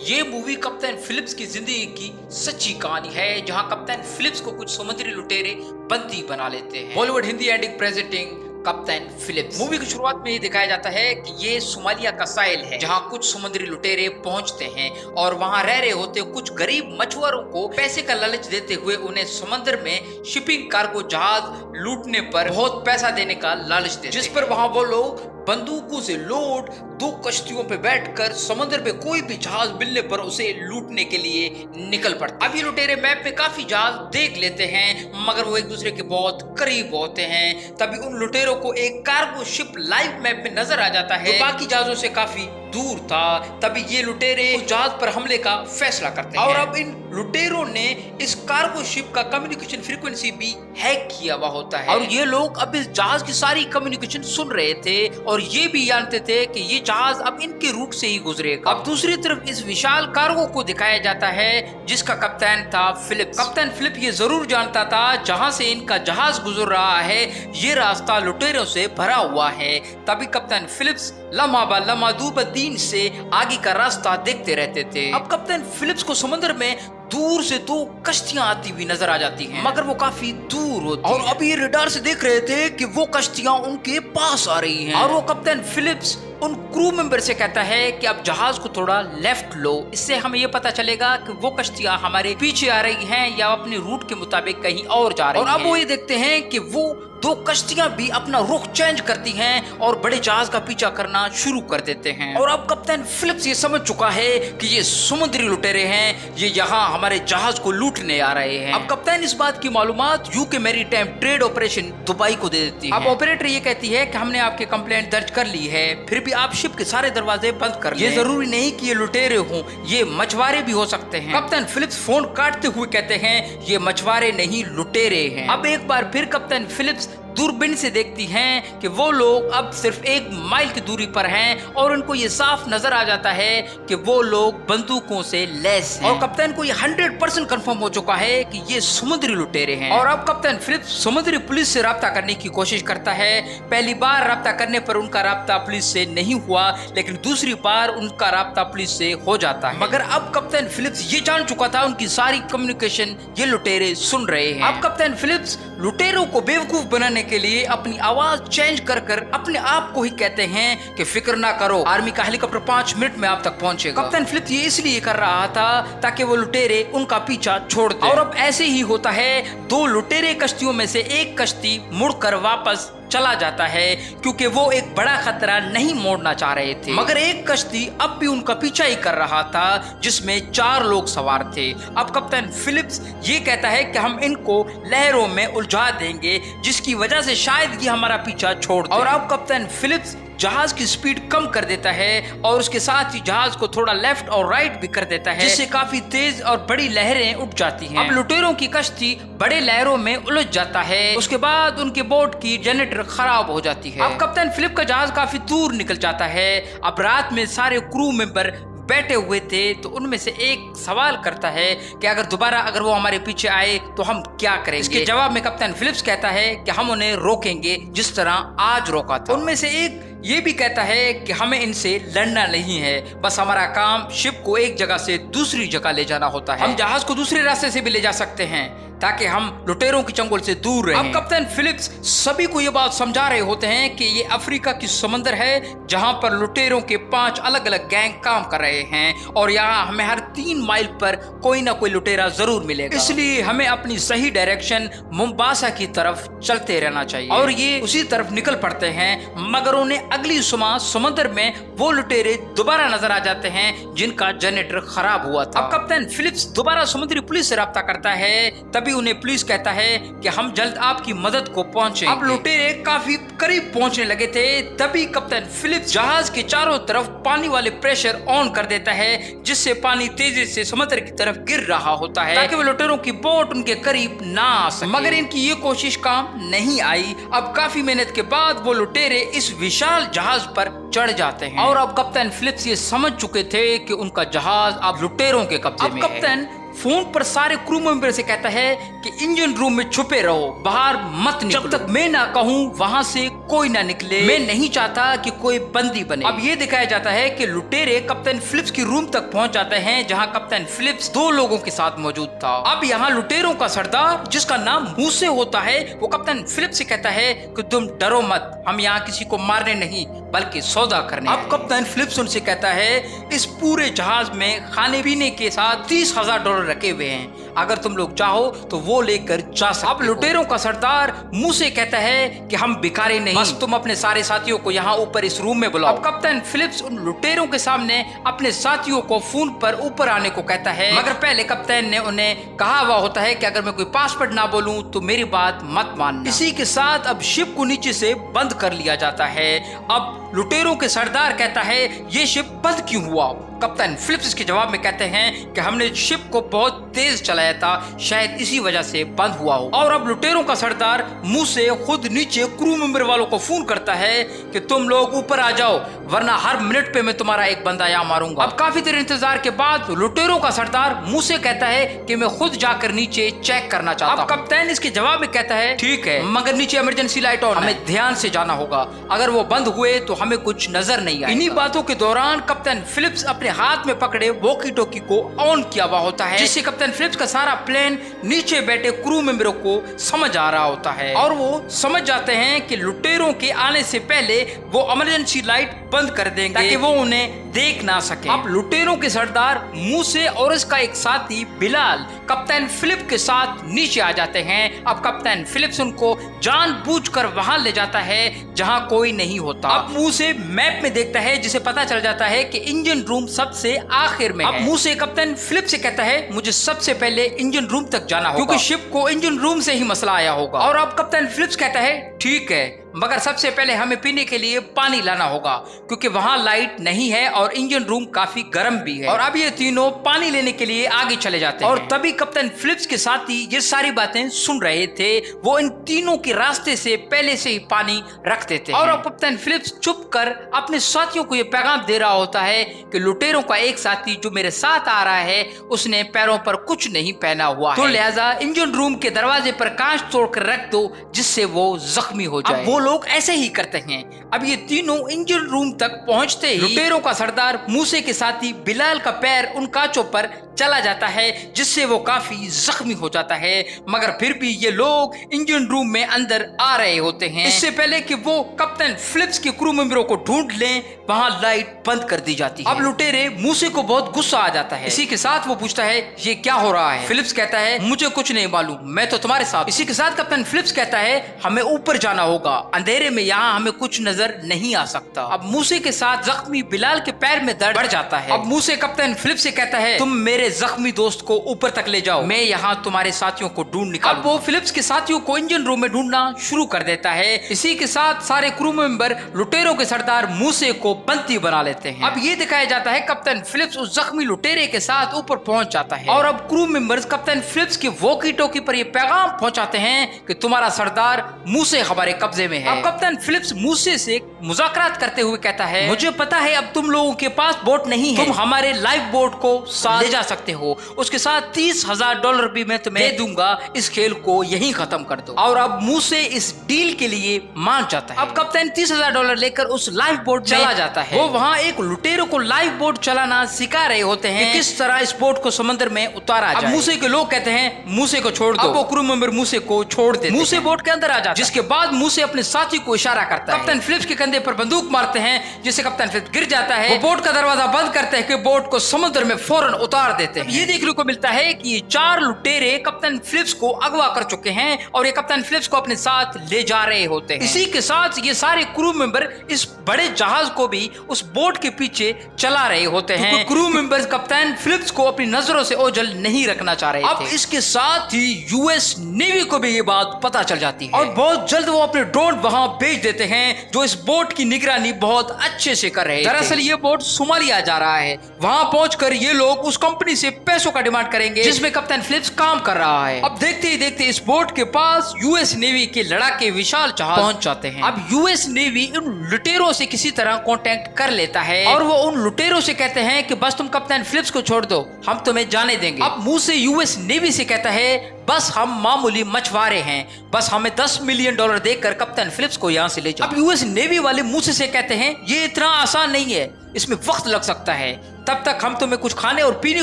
ये मूवी कप्तान फिलिप्स की जिंदगी की सच्ची कहानी है, जहां कप्तान फिलिप्स को कुछ समुद्री लुटेरे बंदी बना लेते हैं। बॉलीवुड हिंदी एंडिंग प्रेजेंटिंग कप्तान फिलिप्स। मूवी की शुरुआत में ये दिखाया जाता है कि ये सोमालिया का साहिल है, जहाँ कुछ समुद्री लुटेरे पहुंचते हैं और वहां रह रहे होते कुछ गरीब मछुआरों को पैसे का लालच देते हुए उन्हें समुद्र में शिपिंग कार्गो जहाज लूटने पर बहुत पैसा देने का लालच देते, जिस पर वहां वो लोग बंदूकों से लोड 2 कश्तियों पे बैठकर समुद्र पे कोई भी जहाज मिलने पर उसे लूटने के लिए निकल पड़ते। अब ये लुटेरे मैप पे काफी जहाज देख लेते हैं, मगर वो एक दूसरे के बहुत करीब होते हैं। तभी उन लुटेरों को एक कार्गो शिप लाइव मैप में नजर आ जाता है, जो बाकी जहाजों से काफी दूर था। तभी ये लुटेरे उस जहाज पर हमले का फैसला करते हैं और अब इन लुटेरों ने इस कार्गो शिप का कम्युनिकेशन फ्रीक्वेंसी भी हैक किया हुआ होता है और ये लोग अब इस जहाज की सारी कम्युनिकेशन सुन रहे थे और ये भी जानते थे कि ये जहाज अब इनके रूट से ही गुजरेगा। अब दूसरी तरफ इस विशाल कार्गो को दिखाया जाता है, जिसका कप्तान था फिलिप्स। कप्तान फिलिप ये जरूर जानता था जहां से इनका जहाज गुजर रहा है ये रास्ता लुटेरों से भरा हुआ है। तभी कप्तान फिलिप्स लम्हा ब लम्हा दूरबीन से आगे का रास्ता देखते रहते थे। अब कप्तान फिलिप्स को समुद्र में दूर से 2 कश्तियां आती हुई नजर आ जाती हैं, मगर वो काफी दूर होती और अब ये रडार से देख रहे थे कि वो कश्तियां उनके पास आ रही हैं और वो कप्तान फिलिप्स उन क्रू मेंबर से कहता है कि अब जहाज को थोड़ा लेफ्ट लो, इससे हमें ये पता चलेगा कि वो कश्तियां हमारे पीछे आ रही हैं या अपने रूट के मुताबिक कहीं और जा रही हैं। और अब वो ये देखते हैं कि वो 2 कश्तियां भी अपना रुख चेंज करती हैं और बड़े जहाज का पीछा करना शुरू कर देते हैं। और अब कप्तान फिलिप्स ये समझ चुका है कि ये समुद्री लुटेरे हैं, ये यहाँ हमारे जहाज को लूटने आ रहे हैं। अब कप्तान इस बात की मालूमात UK maritime trade operation Dubai को दे देती है। अब ऑपरेटर ये कहती है कि हमने आपकी कंप्लेंट दर्ज कर ली है, फिर भी आप शिप के सारे दरवाजे बंद कर लें। ये जरूरी नहीं कि ये लुटेरे हों, ये मछुआरे भी हो सकते हैं। कप्तान फिलिप्स फोन काटते हुए कहते हैं ये मछुआरे नहीं लुटेरे हैं। अब एक बार फिर कप्तान फिलिप्स दूरबीन से देखती हैं कि वो लोग अब सिर्फ 1 माइल की दूरी पर हैं और उनको ये साफ नजर आ जाता है कि वो लोग बंदूकों से लैस हैं। और कप्तान को ये 100% कंफर्म हो चुका है कि ये समुद्री लुटेरे हैं। और अब कप्तान फिलिप्स समुद्री पुलिस से राब्ता करने की कोशिश करता है। पहली बार राब्ता करने पर उनका राब्ता पुलिस से नहीं हुआ, लेकिन दूसरी बार उनका राब्ता पुलिस से हो जाता है। मगर अब कप्तान फिलिप्स ये जान चुका था उनकी सारी कम्युनिकेशन ये लुटेरे सुन रहे हैं। अब कप्तान फिलिप्स लुटेरों को बेवकूफ बनाने के लिए अपनी आवाज चेंज कर अपने आप को ही कहते हैं कि फिक्र ना करो, आर्मी का हेलीकॉप्टर 5 मिनट में आप तक पहुंचेगा। कप्तान फिलिप्स ये इसलिए कर रहा था ताकि वो लुटेरे उनका पीछा छोड़ दें। और अब ऐसे ही होता है, 2 लुटेरे कश्तियों में से एक कश्ती मुड़कर वापस चला जाता है क्योंकि वो एक बड़ा खतरा नहीं मोड़ना चाह रहे थे। मगर एक कश्ती अब भी उनका पीछा ही कर रहा था, जिसमें 4 लोग सवार थे। अब कप्तान फिलिप्स ये कहता है कि हम इनको लहरों में उलझा देंगे, जिसकी वजह से शायद ये हमारा पीछा छोड़ दे। और अब कप्तान फिलिप्स जहाज की स्पीड कम कर देता है और उसके साथ ही जहाज को थोड़ा लेफ्ट और राइट भी कर देता है, जिससे काफी तेज और बड़ी लहरें उठ जाती हैं। अब लुटेरों की कश्ती बड़े लहरों में उलझ जाता है। उसके बाद उनके बोट की जनरेटर खराब हो जाती है। अब कप्तान फिलिप का जहाज काफी दूर निकल जाता है। अब रात में सारे क्रू मेंबर बैठे हुए थे, तो उनमें से एक सवाल करता है कि अगर वो हमारे पीछे आए तो हम क्या करेंगे। इसके जवाब में कप्तान फिलिप्स कहता है कि हम उन्हें रोकेंगे जिस तरह आज रोका था। उनमें से एक ये भी कहता है कि हमें इनसे लड़ना नहीं है, बस हमारा काम शिप को एक जगह से दूसरी जगह ले जाना होता है। हम जहाज को दूसरे रास्ते से भी ले जा सकते हैं ताकि हम लुटेरों की चंगुल से दूर रहें। अब कप्तान फिलिप्स सभी को ये बात समझा रहे होते हैं कि ये अफ्रीका की समंदर है, जहां पर लुटेरों के 5 अलग अलग गैंग काम कर रहे हैं और यहाँ हमें हर 3 माइल पर कोई ना कोई लुटेरा जरूर मिलेगा। इसलिए हमें अपनी सही डायरेक्शन मुंबासा की तरफ चलते रहना चाहिए। और ये उसी तरफ निकल पड़ते हैं, मगर उन्हें अगली सुबह समुद्र में वो लुटेरे दोबारा नजर आ जाते हैं जिनका जनरेटर खराब हुआ था। अब कप्तान फिलिप्स दोबारा समुद्री पुलिस से राब्ता करता है। तभी उन्हें पुलिस कहता है कि हम जल्द आपकी मदद को पहुंचे। अब लुटेरे काफी करीब पहुंचने लगे थे। तभी कप्तान फिलिप्स जहाज के चारों तरफ पानी वाले प्रेशर ऑन कर देता है, जिससे पानी तेजी से समुद्र की तरफ गिर रहा होता है ताकि वो लुटेरों की बोट उनके करीब ना आ सके। मगर इनकी ये कोशिश काम नहीं आई। अब काफी मेहनत के बाद वो लुटेरे इस विशाल जहाज पर चढ़ जाते हैं और अब कप्तान फिलिप्स ये समझ चुके थे कि उनका जहाज अब लुटेरों के कब्जे में है। कप्तान फोन पर सारे क्रू मेंबर से कहता है कि इंजन रूम में छुपे रहो, बाहर मत निकलो, जब तक मैं ना कहूं वहां से कोई ना निकले, मैं नहीं चाहता कि कोई बंदी बने। अब ये दिखाया जाता है कि लुटेरे कप्तान फिलिप्स की रूम तक पहुंच जाते हैं जहां कप्तान फिलिप्स 2 लोगों के साथ मौजूद था। अब यहाँ लुटेरों का सरदार जिसका नाम मूसे होता है वो कप्तान फिलिप्स से कहता है कि तुम डरो मत, हम यहाँ किसी को मारने नहीं बल्कि सौदा करने। अब कप्तान फिलिप्स उनसे कहता है इस पूरे जहाज में खाने पीने के साथ $30,000 रखे हुए हैं, अगर तुम लोग चाहो तो वो लेकर जा सकते हो। अब लुटेरों का सरदार मुंह से कहता है कि हम भिखारी नहीं, बस तुम अपने सारे साथियों को यहाँ ऊपर इस रूम में बुलाओ। अब कप्तान फिलिप्स उन लुटेरों के सामने अपने साथियों को फोन पर ऊपर आने को कहता है, मगर पहले कप्तान ने उन्हें कहा हुआ होता है कि अगर मैं कोई पासवर्ड ना बोलूं तो मेरी बात मत मानना। इसी के साथ अब शिप को नीचे से बंद कर लिया जाता है। अब लुटेरों के सरदार कहता है ये शिप बंद क्यों हुआ? कप्तान फिलिप्स इसके जवाब में कहते हैं कि हमने शिप को बहुत तेज चलाया था, शायद इसी वजह से बंद हुआ हो। और अब लुटेरों का सरदार मुंह से खुद नीचे क्रू मेंबर वालों को फोन करता है कि तुम लोग ऊपर आ जाओ वरना हर मिनट पे मैं तुम्हारा एक बंदा यहाँ मारूंगा। अब काफी देर इंतजार के बाद लुटेरों का सरदार मुंह से कहता है कि मैं खुद जाकर नीचे चेक करना चाहता हूँ। अब कप्तान इसके जवाब में कहता है ठीक है, मगर नीचे इमरजेंसी लाइट ऑन, हमें ध्यान से जाना होगा, अगर वो बंद हुए तो हमें कुछ नजर नहीं आएगा। इन्हीं बातों के दौरान कप्तान फिलिप्स अपने हाथ में पकड़े वॉकी टॉकी को ऑन किया हुआ होता है, जिससे कप्तान फिलिप्स का सारा प्लान नीचे बैठे क्रू मेंबरों को समझ आ रहा होता है और वो समझ जाते हैं कि लुटेरों के आने से पहले वो इमरजेंसी लाइट बंद कर देंगे ताकि वो उन्हें देख ना सके। अब लुटेरों के सरदार मूसे और इसका एक साथी बिलाल कप्तान फिलिप के साथ नीचे आ जाते हैं। अब कप्तान फिलिप्स उनको जानबूझकर वहां ले जाता है जहां कोई नहीं होता। अब मूसे मैप में देखता है जिसे पता चल जाता है कि इंजन रूम सबसे आखिर में है। अब मूसे कप्तान फिलिप से कहता है मुझे सबसे पहले इंजन रूम तक जाना होगा क्योंकि शिप को इंजन रूम से ही मसला आया होगा। और अब कप्तान फिलिप्स कहता है ठीक है, मगर सबसे पहले हमें पीने के लिए पानी लाना होगा क्योंकि वहां लाइट नहीं है और इंजन रूम काफी गर्म भी है। और अब ये तीनों पानी लेने के लिए आगे चले जाते हैं और तभी कप्तान फिलिप्स के साथी ये सारी बातें सुन रहे थे, वो इन तीनों के रास्ते से पहले से ही पानी रख देते हैं। और अब कप्तान फिलिप्स चुप कर अपने साथियों को ये पैगाम दे रहा होता है कि लुटेरों का एक साथी जो मेरे साथ आ रहा है उसने पैरों पर कुछ नहीं पहना हुआ तो लिहाजा इंजन रूम के दरवाजे पर कांच तोड़कर रख दो जिससे वो जख्मी हो जाए। वो लोग ऐसे ही करते हैं। अब ये तीनों इंजन रूम तक पहुंचते ही लुटेरों का सरदार मूसे के साथी बिलाल का पैर उन कांचों पर चला जाता है जिससे वो काफी जख्मी हो जाता है, मगर फिर भी ये लोग इंजन रूम में अंदर आ रहे होते हैं। इससे पहले कि वो कप्तान फिलिप्स के क्रू मेंबरों को ढूंढ लें वहां लाइट बंद कर दी जाती है। अब लुटेरे मूसे को बहुत गुस्सा आ जाता है। इसी के साथ वो पूछता है ये क्या हो रहा है? फिलिप्स कहता है मुझे कुछ नहीं मालूम, मैं तो तुम्हारे साथ। इसी के साथ कप्तान फिलिप्स कहता है हमें ऊपर जाना होगा, अंधेरे में यहाँ हमें कुछ नजर नहीं आ सकता। अब मूसे के साथ जख्मी बिलाल के पैर में दर्द बढ़ जाता है। अब मूसे कप्तान फिलिप्स से कहता है तुम मेरे जख्मी दोस्त को ऊपर तक ले जाओ, मैं यहाँ तुम्हारे साथियों को ढूंढ निकालूं। अब वो फिलिप्स के साथियों को इंजन रूम में ढूंढना शुरू कर देता है। इसी के साथ सारे क्रू मेंबर लुटेरों के सरदार मूसे को बंदी बना लेते हैं। अब ये दिखाया जाता है कप्तान फिलिप्स उस जख्मी लुटेरे के साथ ऊपर पहुंच जाता है और अब क्रू मेंबर्स कप्तान फिलिप्स के वॉकी टॉकी पर ये पैगाम पहुंचाते हैं कि तुम्हारा सरदार मूसे हमारे कब्जे में है। अब कप्तान फिलिप्स मूसे से मुज़ाकरात करते हुए कहता है मुझे पता है अब तुम लोगों के पास बोट नहीं है, तुम हमारे लाइफ बोट को साथ ले जा सकते हो, उसके साथ $30,000 भी मैं तुम्हें दे दूंगा, इस खेल को यहीं खत्म कर दो। और अब मूसे इस डील के लिए मान जाता है। अब कप्तान $30,000 लेकर उस लाइफ बोट चला जाता है। वो वहाँ एक लुटेरों को लाइफ बोट चलाना सिखा रहे होते हैं कि किस तरह इस बोट को समंदर में उतारा जाए। अब मूसे के लोग कहते हैं मूसे को छोड़ दो। अब वो क्रू मेंबर मूसे को छोड़ देते हैं। मूसे बोट के अंदर आ जाता है, जिसके बाद मूसे अपने साथी को इशारा करता है। कप्तान फिलिप्स के कंधे पर बंदूक मारते हैं जिससे कप्तान फिलिप्स गिर जाता है। वो बोट का दरवाजा बंद करते हैं कि बोट को समुद्र में फौरन उतार देते हैं। ये देखने को मिलता है कि ये 4 लुटेरे कप्तान फिलिप्स को अगवा कर चुके हैं और ये कप्तान फिलिप्स को अपने साथ ले जा रहे होते हैं। इसी के साथ ये सारे क्रू मेंबर इस बड़े जहाज को भी उस बोट के पीछे चला रहे होते हैं। क्रू मेंबर्स कप्तान फिलिप्स को अपनी नजरों से ओझल नहीं रखना चाह रहे थे। अब इसके साथ ही यूएस नेवी को भी ये बात पता चल जाती है और बहुत जल्द वो अपने ड्रोन वहां भेज देते हैं जो जो इस बोट की निगरानी बहुत अच्छे से कर रहे थे। दरअसल ये बोट सोमालिया जा रहा है। वहां पहुंचकर ये लोग उस कंपनी से पैसों का डिमांड करेंगे जिसमें कप्तान फिलिप्स काम कर रहा है। अब देखते ही देखते इस बोट के पास यूएस नेवी के लड़ाके विशाल जहाज पहुंच जाते हैं। अब यूएस नेवी उन लुटेरों से किसी तरह कांटेक्ट कर लेता है और वो उन लुटेरों से कहते हैं कि बस तुम कप्तान फिलिप्स को छोड़ दो, हम तुम्हें जाने देंगे। अब मुंह से यूएस नेवी से कहता है बस हम मामूली मछुआरे हैं, बस हमें $10 मिलियन देकर कप्तान फिलिप्स को यहाँ से ले जाओ। अब यूएस नेवी वाले मुंह से कहते हैं ये इतना आसान नहीं है, इसमें वक्त लग सकता है, तब तक हम तुम्हें कुछ खाने और पीने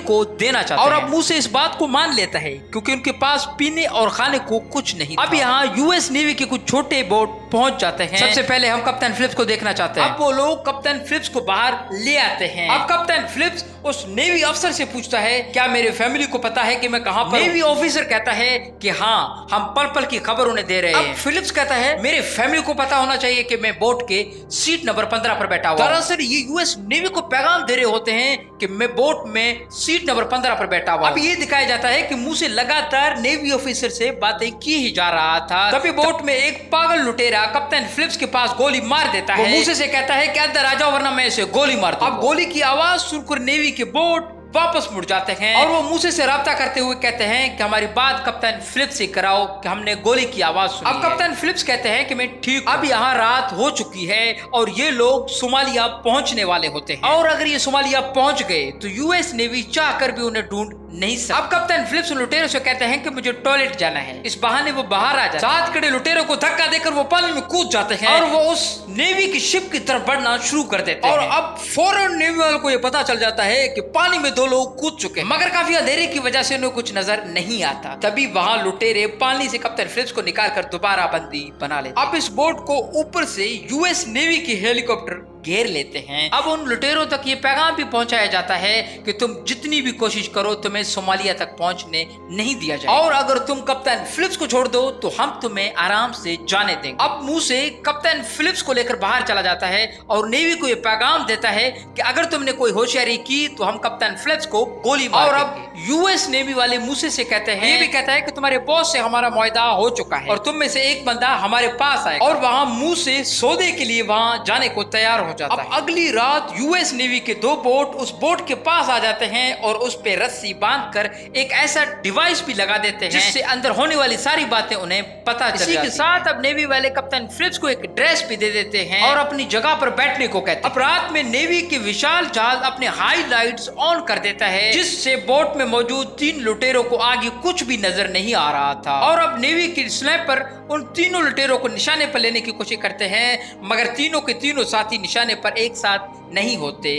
को देना चाहते हैं। और अब मुंह से इस बात को मान लेता है क्योंकि उनके पास पीने और खाने को कुछ नहीं। अब यहाँ यूएस नेवी के कुछ छोटे बोट पहुंच जाते हैं। सबसे पहले हम कप्तान फिलिप्स को देखना चाहते हैं। अब वो लोग कप्तान फिलिप्स को बाहर ले आते हैं। अब कप्तान फिलिप्स उस नेवी अफसर से पूछता है क्या मेरे फैमिली को पता है कि मैं कहाँ पर? नेवी ऑफिसर कहता है कि हाँ, हम पल पल की खबर उन्हें दे रहे हैं। फिलिप्स कहता है मेरे फैमिली को पता होना चाहिए कि मैं बोट के सीट नंबर 15 पर बैठा हुआ। दरअसल ये यूएस नेवी को पैगाम दे रहे होते हैं कि मैं बोट में सीट नंबर 15 पर बैठा हुआ। अब ये दिखाया जाता है कि मुंह से लगातार नेवी ऑफिसर से बातें की ही जा रहा था। तभी बोट में एक पागल लुटेरा कप्तान फिलिप्स के पास गोली मार देता है। मुंह से कहता है कि अंदर आ जाओ वरना मैं इसे गोली मार दूंगा। अब गोली की आवाज सुनकर नेवी के बोट वापस मुड़ जाते हैं और वो मूसे से राब्ता करते हुए कहते हैं कि हमारी बात कप्तान फिलिप्स से कराओ कि हमने गोली की आवाज सुनी। अब कप्तान फिलिप्स कहते हैं कि मैं ठीक। अब यहाँ रात हो चुकी है और ये लोग सोमालिया पहुंचने वाले होते हैं और अगर ये सोमालिया पहुंच गए तो यूएस नेवी चाहकर भी उन्हें ढूंढ नहीं सकती। अब कप्तान फिलिप्स लुटेरों से कहते हैं कि मुझे टॉयलेट जाना है। इस बहाने वो बाहर आ जाते हैं। साथ खड़े लुटेरों को धक्का देकर वो पानी में कूद जाते हैं और वो उस नेवी की शिप की तरफ बढ़ना शुरू कर देते हैं। और अब फौरन नेवी वालों को ये पता चल जाता है कि पानी में 2 लोग कूद चुके हैं, मगर काफी अंधेरे की वजह से उन्हें कुछ नजर नहीं आता। तभी वहां लुटेरे पानी से कप्तान फिलिप्स को निकालकर दोबारा बंदी बना लेते। अब इस बोट को ऊपर से यूएस नेवी के हेलीकॉप्टर घेर लेते हैं। अब उन लुटेरों तक ये पैगाम भी पहुंचाया जाता है कि तुम जितनी भी कोशिश करो तुम्हें सोमालिया तक पहुंचने नहीं दिया जाए और अगर तुम कप्तान फिलिप्स को छोड़ दो तो हम तुम्हें आराम से जाने देंगे। अब मुंह से कप्तान फिलिप्स को लेकर बाहर चला जाता है और नेवी को ये पैगाम देता है कि अगर तुमने कोई होशियारी की तो हम कप्तान फिलिप्स को गोली मार देंगे। और अब यूएस नेवी वाले मूसे से कहते हैं, ये भी कहता है कि तुम्हारे बॉस से हमारा मुआहदा हो चुका है और तुम में से एक बंदा हमारे पास आएगा और वहाँ मुंह से सौदे के लिए वहाँ जाने को तैयार हो जाता है। अब अगली रात यूएस नेवी के 2 बोट उस बोट के पास आ जाते हैं और उस पे रस्सी बांधकर एक ऐसा डिवाइस भी लगा देते हैं जिससे अंदर होने वाली सारी बातें उन्हें पता चल जाती है। इसी के साथ अब नेवी वाले कप्तान फिलिप्स को एक ड्रेस भी दे देते हैं और अपनी जगह पर बैठने को कहते हैं। अब रात में नेवी के विशाल जहाज अपने हाई लाइट्स ऑन कर देता है जिससे बोट में मौजूद 3 लुटेरों को आगे कुछ भी नजर नहीं आ रहा था। और अब नेवी की स्नाइपर उन तीनों लुटेरों को निशाने पर लेने की कोशिश करते हैं मगर तीनों के तीनों साथी निशाने पर एक साथ नहीं होते।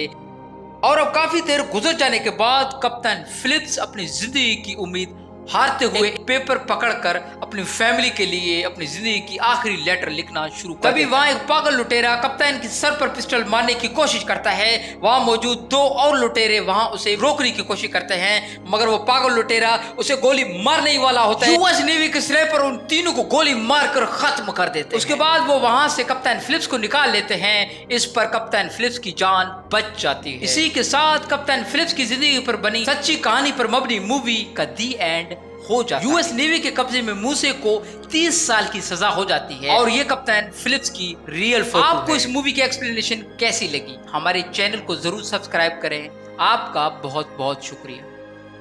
और अब काफी देर गुजर जाने के बाद कप्तान फिलिप्स अपनी जिंदगी की उम्मीद हारते हुए पेपर पकड़कर अपनी फैमिली के लिए अपनी जिंदगी की आखिरी लेटर लिखना शुरू कर। तभी वहाँ एक पागल लुटेरा कप्तान के सर पर पिस्टल मारने की कोशिश करता है। वहाँ मौजूद 2 और लुटेरे वहाँ उसे रोकने की कोशिश करते हैं मगर वो पागल लुटेरा उसे गोली मारने ही वाला होता है। यूएस नेवी के स्नाइपर उन तीनों को गोली मारकर खत्म कर देते हैं। उसके बाद वो वहाँ से कप्तान फिलिप्स को निकाल लेते हैं। इस पर कप्तान फिलिप्स की जान बच जाती है। इसी के साथ कप्तान फिलिप्स की जिंदगी पर बनी सच्ची कहानी पर मबनी मूवी का दी एंड हो जाता है। यूएस नेवी के कब्जे में मूसे को 30 साल की सजा हो जाती है और ये कप्तान फिलिप्स की रियल फोटो है। आपको इस मूवी की एक्सप्लेनेशन कैसी लगी? हमारे चैनल को जरूर सब्सक्राइब करें। आपका बहुत बहुत शुक्रिया।